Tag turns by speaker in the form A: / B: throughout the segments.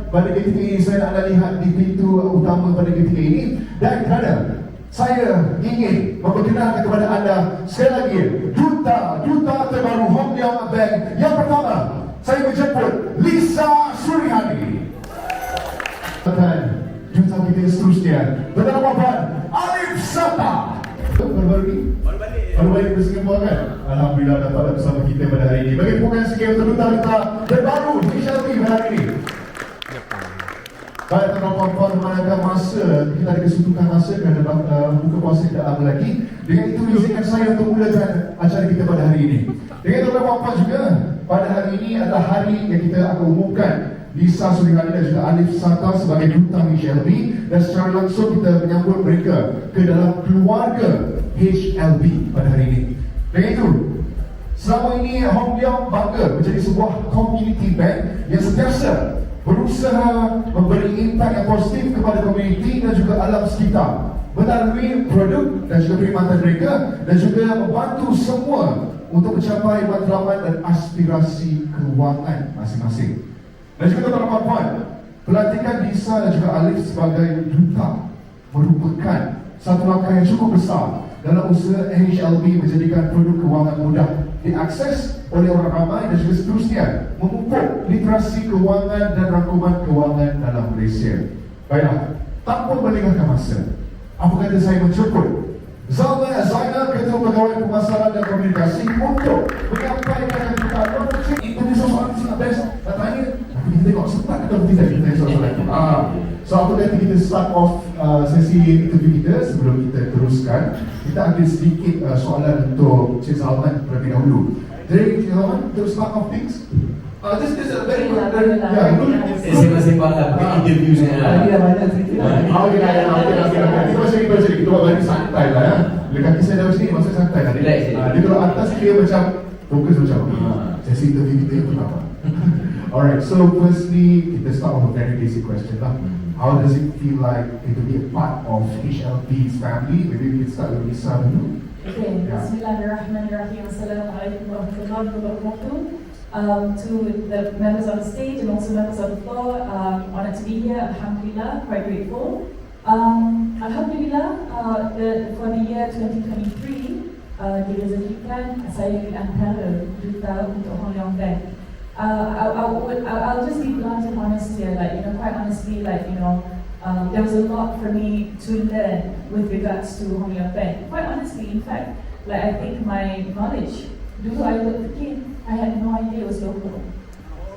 A: pada ketika ini saya nak lihat di pintu utama pada ketika ini. Dan kerana saya ingin memperkenalkan kepada anda sekali lagi Duta terbaru Hong Leong Bank. Yang pertama, saya menjemput Lisa Surihani. Dan Duta kita seterusnya bernama Alif Satar. Baru balik ke Singapura kan? Alhamdulillah dapat bersama kita pada hari ini. Bagi bukan sikit untuk Duta terbaru inisiatif pada hari ini. Baik tuan-tuan, memandangkan masa, kita ada kesudukan masa kerana buka puasa tidak lama lagi. Dengan itu izinkan saya untuk mulakan acara kita pada hari ini. Dengan tuan-tuan juga, pada hari ini adalah hari yang kita akan umumkan Lisa Surihani dan juga Alif Satar sebagai Duta HLB, dan secara langsung kita menyambut mereka ke dalam keluarga HLB pada hari ini. Dengan itu, selama ini Hong Leong bangga menjadi sebuah community bank yang sentiasa berusaha memberi impak yang positif kepada komuniti dan juga alam sekitar melalui produk dan juga perkhidmatan mereka, dan juga membantu semua untuk mencapai matlamat dan aspirasi keuangan masing-masing. Dan juga tuan-tuan, pelantikan Lisa dan juga Alif sebagai Duta merupakan satu langkah yang cukup besar dalam usaha HLB menjadikan produk kewangan mudah diakses oleh orang ramai dan juga seterusnya memupuk literasi kewangan dan rangkuman kewangan dalam Malaysia. Baiklah, tanpa melengahkan masa, apa kata saya menjemput Zainal, Ketua Pegawai Pemasaran dan Komunikasi untuk menyampaikan kita itu ni soalan sangat best. Nak tanya, tapi kita tengok sempat atau tidak kita tanya soalan itu. So apa kata kita start off sesi interview kita. Sebelum kita teruskan, kita ambil sedikit soalan untuk Cik Zalman terlebih dahulu. Jadi Cik Zalman, to start off things, this is a very good,
B: sembang-sembang lah, interview saya.
A: Lagi dah banyak cerita. Kita masih kita buat balik santai lah ya. Bila kaki saya dah sini, masa santai lah. Dia kalau atas dia macam fokus macam sesi interview kita yang pertama. Alright, so firstly, kita start with a very basic question lah. How does it feel like to be a part of HLB's family? Maybe we can start with Lisa dulu.
C: Okay, Bismillahirrahmanirrahim. Assalamualaikum warahmatullahi wabarakatuh. To the members on the stage and also members on the floor, honored to be here. Alhamdulillah, quite grateful. Alhamdulillah, for the year 2023, direzeki saya di antara Duta untuk Hong Leong Bank. I'll just be blunt and honest here, quite honestly, there was a lot for me to learn with regards to Hong Leong Bank. Quite honestly, in fact, I think my knowledge, dulu I was a kid, I had no idea it was local.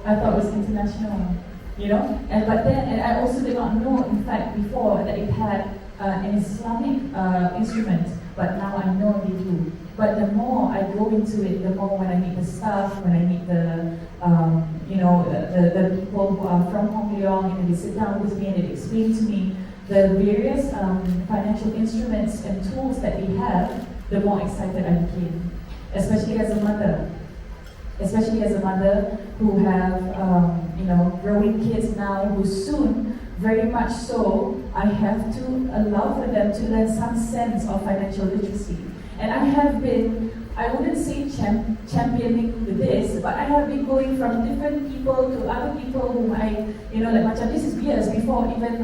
C: I thought it was international, but then I also did not know, in fact, before that it had an Islamic instrument, but now I know they do. But the more I go into it, the more when I meet the staff, when I meet the people who are from Hong Leong, and they sit down with me and they explain to me the various financial instruments and tools that we have, the more excited I became. Especially as a mother who have growing kids now, who soon, very much so, I have to allow for them to learn some sense of financial literacy. And I have been, I wouldn't say championing this, but I have been going from different people to other people whom macam this is years before even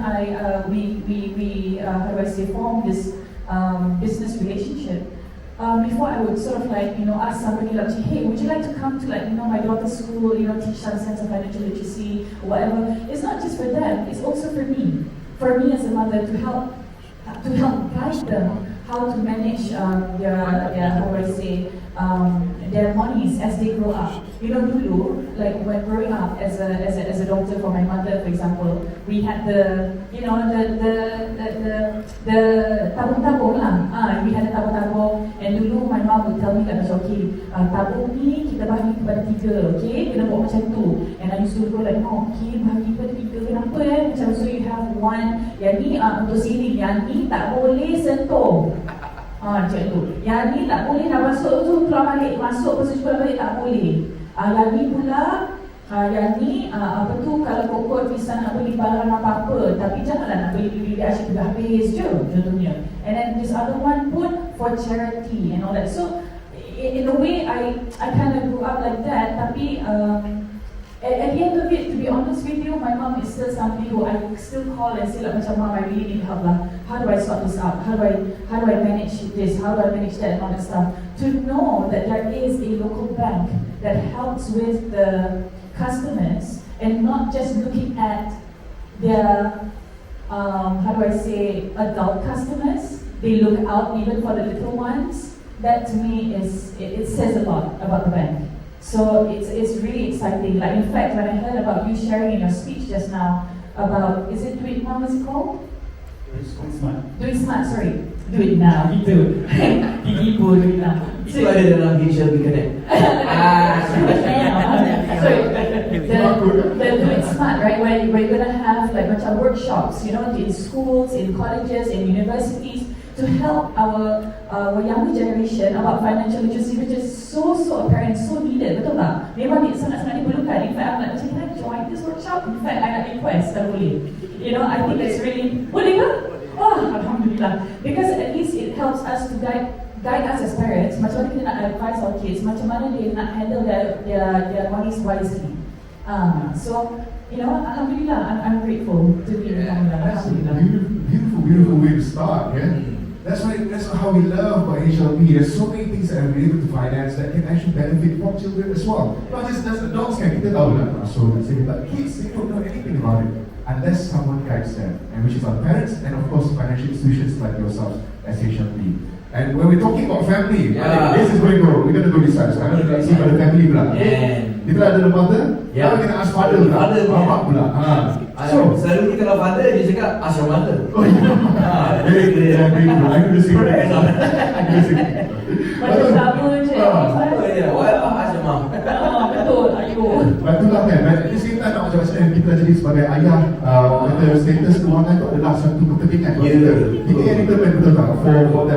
C: form this business relationship. Before I would sort of ask somebody hey, would you like to come to my daughter's school, teach some sense of financial literacy or whatever. It's not just for them, it's also for me as a mother, to help guide them how to manage their monies as they grow up. Dulu, when growing up as a daughter for my mother, for example, we had the tabung-tabung lah. We had the tabung-tabung, and dulu my mom would tell me okay, tabung ni kita bahagi kepada 3, okay? Kena buat macam tu. And I used to go okay, bahagi kepada 3, kenapa macam so you have one, yang ni untuk sini, yang ni tak boleh sentuh. Macam tu. Yang ni tak boleh dah masuk tu, keluar balik, masuk lepas tu keluar balik tak boleh. Yang ni pula, yang ni kalau kokot bisa nak beli barang apa-apa, tapi janganlah nak beli asyik dah habis je contohnya. And then this other one pun for charity and all that. So in a way I kind of grew up like that, tapi At the end of it, to be honest with you, my mom is still somebody who I still call and say like, macam, Mom, I really need help lah. How do I sort this out? How do I manage this? How do I manage that and all that stuff? To know that there is a local bank that helps with the customers and not just looking at their, how do I say, adult customers. They look out even for the little ones. That to me it says a lot about the bank. So it's really exciting. Like in fact, when I heard about you sharing in your speech just now about, is it Do It Now, what's it called? Do It Smart, sorry. Do It Now, itu. Gigi pun Do It Now.
B: Itu ada dalam HLB Connect.
C: Sorry, the Do It Smart, right? Where you're gonna have like macam workshops, you know, in schools, in colleges, in universities, to help our younger generation about financial literacy, which is so apparent, so needed, betul tak? Memang sangat-sangat diperlukan. In fact, I'm like, macam can I join this workshop? In fact, I nak request, tak boleh. You know, I think it's really, boleh ke? Oh, Alhamdulillah. Because at least it helps us to guide us as parents, macam mana kita nak advise our kids, macam mana dia nak handle their monies wisely. So, you know, Alhamdulillah, I'm grateful to be in Alhamdulillah.
A: Beautiful way to start, yeah? That's how we love by HLB. There's so many things that are related to finance that can actually benefit from children as well. Not just as adults kan, kita tahu lah. So but kids, they don't know anything about it unless someone guides them, and which is our parents and of course financial institutions like yourselves as HLB. And when we're talking about family, this is going to go. We're going to go this side. So I'm going to see about the family pula. Kita ada the mother. Now we're going to ask father pula. Bapak pula.
B: So selalu kita kalau father dia cakap ask your mother.
A: Oh yeah. Very good. I could see that.
C: Macam sama je.
B: Why ask your mom?
C: Betul.
A: Betul lah kan. At the same time nak macam-macam kita jadi sebagai ayah, kata status kewangan itu adalah satu kepentingan. Kita yang determine betul tak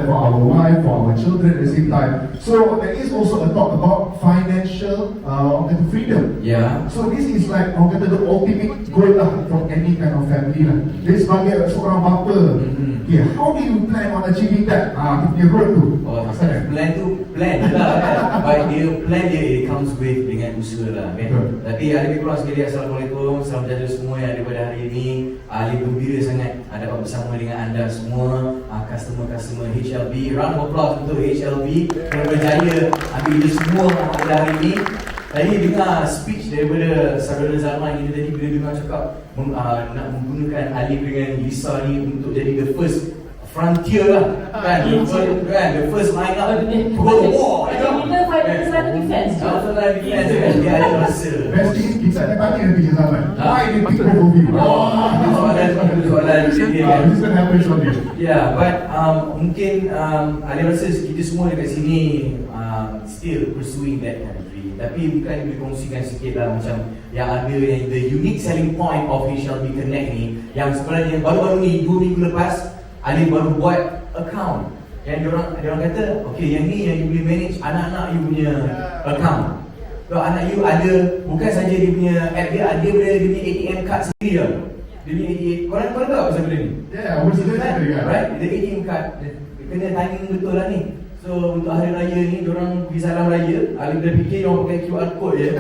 A: for our wife, for our children at the same time. So there is also a talk about financial freedom.
B: Yeah.
A: So this is like orang kata the ultimate goal lah for any kind of family lah. Jadi sebagai seorang bapa, okay, how do you plan on achieving that? Kita punya goal tu.
B: Plan tu plan lah kan. Baik dia plan dia it comes with dengan usaha lah kan. Tapi lebih kurang sekali, Assalamualaikum, salam sejahtera semua yang ada pada hari ini. Alif gembira sangat dapat bersama dengan anda semua, customer HLB. Round of applause untuk HLB yang berjaya ambil ini semua pada hari ini. Tadi dengar speech daripada saudara Zaman ini tadi, bila dengar cakap nak menggunakan Alif dengan Lisa ni untuk jadi the first frontier lah kan, the first line up to go to war, you know.
C: Kita fight Islamic defense.
B: Islamic defense kan, dia ada rasa.
A: Besti kita nak tanya nanti je Zaman. Why did people go view?
B: Soalan
A: This can happen shortly.
B: Yeah, but mungkin ada rasa kita semua dekat sini still pursuing that kind of dream. Tapi bukan boleh kongsikan sikit lah macam yang ada yang the unique selling point of HLB Connect ni, yang sebenarnya baru-baru ni 2 minggu lepas Alif baru buat account. Yang diorang kata, okay, yang ni yang you boleh manage anak-anak you punya account. So anak you ada, bukan saja dia punya app dia boleh dia punya ATM card sendiri tau. Dia punya ATM, korang tahu pasal benda ni?
A: Yeah, I was there.
B: Right, dia ATM card, dia kena timing betul lah ni. So untuk hari raya ni, diorang pergi salam raya, Alif dah fikir diorang pakai QR code je.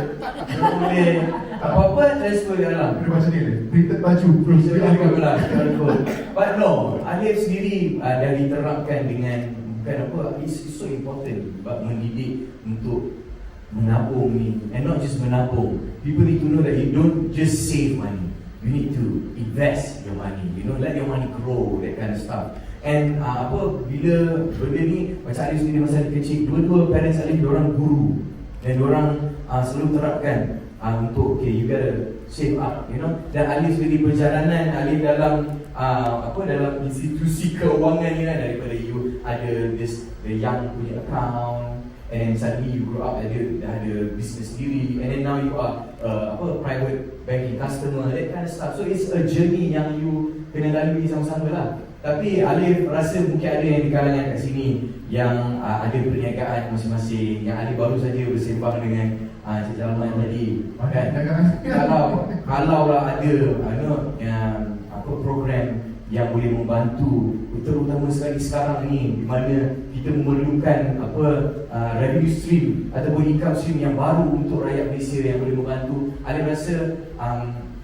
B: Diorang boleh apa-apa transfer ke dalam.
A: Dia macam ni, printed baju terus dia
B: QR code. But no, Alif sendiri dah diterapkan dengan bukan apa, it's so important but mendidik untuk menabung ni, and not just menabung. People need to know that you don't just save money, you need to invest your money, you know, let your money grow, that kind of stuff. And bila benda ni macam Alif sendiri masa dia kecil, dua-dua parents Alif diorang guru dan diorang selalu terapkan untuk okay, you gotta save up, you know. Dan Alif sendiri perjalanan Alif dalam dalam institusi keuangan ni kan, daripada you ada the young punya account, and then suddenly you grow up dah ada business sendiri, and then now you are private banking customer, that kind of stuff. So it's a journey yang you kena lalui sama-sama lah. Tapi Alif rasa mungkin ada yang di kalangan kat sini yang ada perniagaan masing-masing, yang Alif baru saja bersembang dengan Cik Jalman tadi kan. Kalau lah ada yang program yang boleh membantu, terutama sekali sekarang ni di mana kita memerlukan revenue stream ataupun income stream yang baru untuk rakyat Malaysia yang boleh membantu. Alif rasa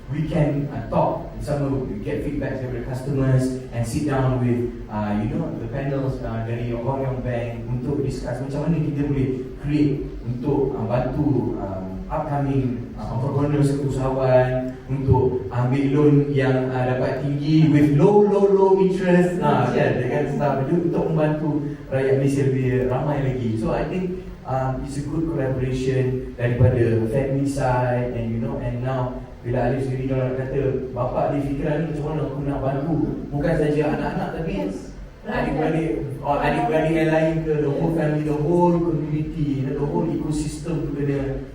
B: we can talk bersama, we get feedback dari customers and sit down with the panels dari Hong Leong Bank untuk discuss macam mana kita boleh create untuk bantu upcoming entrepreneurs, usahawan untuk ambil loan yang dapat tinggi with low interest kan, dengan staff untuk membantu rakyat Malaysia lebih ramai lagi. So I think it's a good collaboration daripada family side and and now bila Alif sendiri orang kata bapa dia fikiran ni macam mana aku nak bantu bukan saja anak-anak tapi adik-beradik yang lain ke, the whole family, the whole community, the whole ecosystem tu kena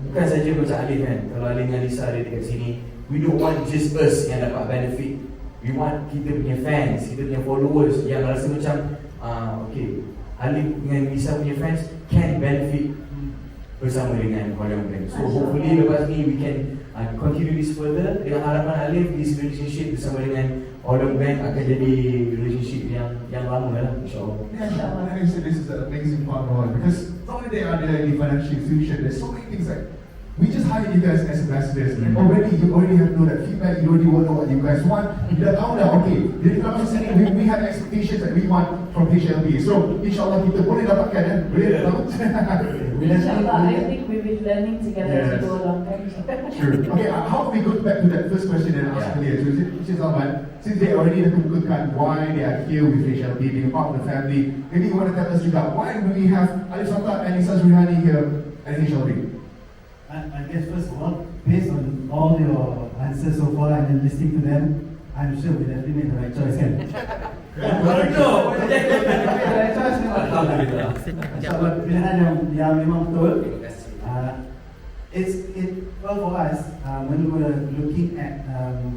B: bukan saja macam Alif kan. Kalau Alif dengan Lisa ada dekat sini, we don't want just us yang dapat benefit. We want kita punya fans, kita punya followers yang rasa macam okay, Alif dengan Lisa punya fans can benefit bersama dengan Hong Leong Bank. So hopefully lepas ni we can continue this further. Dengan harapan Alif, this relationship bersama dengan Hong Leong Bank akan jadi relationship yang lama lah, insyaAllah.
A: Yeah, I say this is an amazing part of it because not only they are there in the financial institution, there's so many things like we just hired you guys as ambassadors. And already you already have to know that feedback. You already know what you guys want. You dah tahu dah. Okay, jadi kalau macam sini we have expectations that we want from HLB. So insyaAllah kita boleh dapatkan ya. Boleh tahu.
C: Inshallah, I think we'll be learning together as we go along.
A: Sure. Okay, how we go back to that first question that I asked earlier? So, which is since they already have kemukakan why they are here with HLB, being part of the family, maybe you want to tell us juga why do we have Alif Satar and Lisa Surihani here at HLB?
D: I guess first of all, based on all your answers so far and then listening to them, I'm sure we definitely made the right choice, kan? Right choice memang Alhamdulillah. InsyaAllah pilihan yang memang betul. Well for us, when we were looking at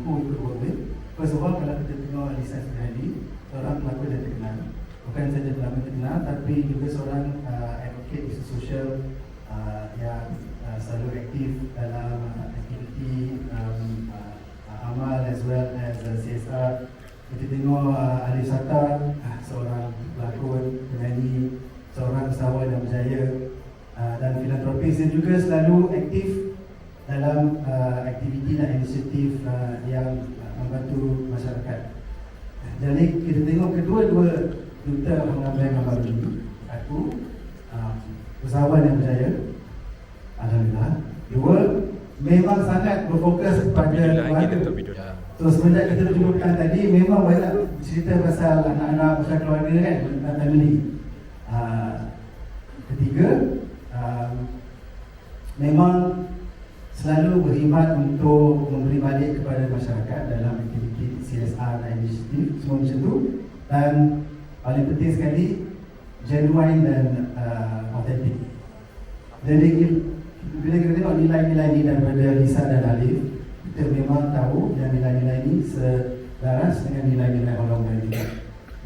D: who we could work with, first of all, kalau kita tengok Lisa Surihani, seorang pelakon yang terkenal. Bukan saja pelakon terkenal, tapi juga seorang advocate isu sosial yang selalu aktif dalam aktiviti amal as well as CSR. Kita tengok Alif Satar, seorang pelakon, penyanyi, seorang usahawan yang berjaya dan filantropis yang juga selalu aktif dalam aktiviti dan inisiatif yang membantu masyarakat. Jadi kita tengok kedua-dua duta Hong Leong Bank yang baru ini, aku usahawan yang berjaya, alhamdulillah. Dua, memang sangat berfokus pada keluarga. So semenjak kita berjumpa tadi, memang banyak cerita pasal anak-anak, pasal keluarga kan, tentang family. Ketiga, memang selalu berkhidmat untuk memberi balik kepada masyarakat dalam aktiviti CSR dan inisiatif, semua macam tu. Dan paling penting sekali, genuine dan authentic. Jadi bila kita tengok nilai-nilai ini daripada Lisa dan Alif, kita memang tahu yang nilai-nilai ini selaras dengan nilai-nilai Hong Leong Bank juga.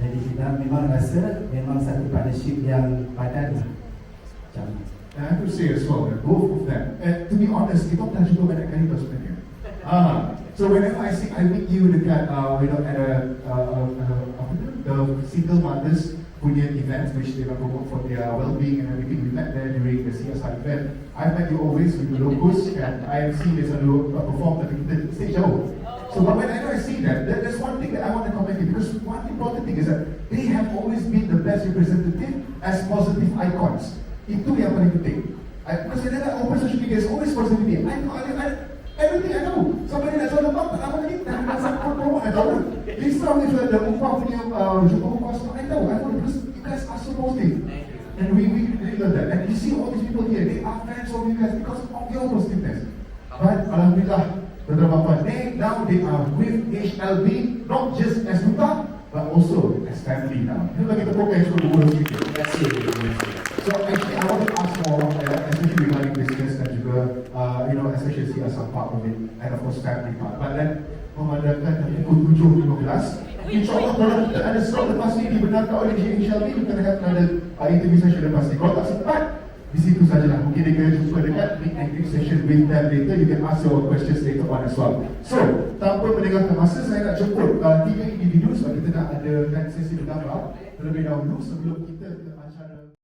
D: Jadi kita memang rasa memang satu partnership yang padan.
A: I have to say as well that both of them, to be honest, kita pernah juga banyak kali sebenarnya. So whenever I meet you dekat, at the single mothers punya events which they promote for their well-being and everything. We met there during the CSR event. I met you always with the locals and I have seen this perform at the stage jauh. So but whenever I see that, there's one thing that I want to comment on because one important thing is that they have always been the best representative as positive icons. Itu yang paling penting. Because whenever I open social media, it's always positivity. I know everything I know. Somebody nak jual lembab, tak lama lagi dah sampai promote, I tahu. Lisa with the upah punya jumpa upah semua, I tahu because you guys are so positive. And we really love that. And you see all these people here, they are fans of you guys because of your positiveness. But Alhamdulillah, beberapa now they are with HLB, not just as duta, but also as family now. Itu lagi tepuk yang cukup dua sikit. Terima kasih. So actually, I want to ask more, especially regarding business dan juga, especially see as a part of it, and of course family part. But then, memandangkan pukul 7.15, InsyaAllah kalau kita ada slot lepas ni dibenarkan oleh HLB, kita akan ada interview session lepas ni. Kalau tak sempat, di situ sajalah. Mungkin dia kena jumpa dekat meet and greet session with them later. You can ask your questions later on as well. So, tanpa mendengarkan masa, saya nak jemput 3 individu sebab kita nak adakan sesi bergambar terlebih dahulu sebelum kita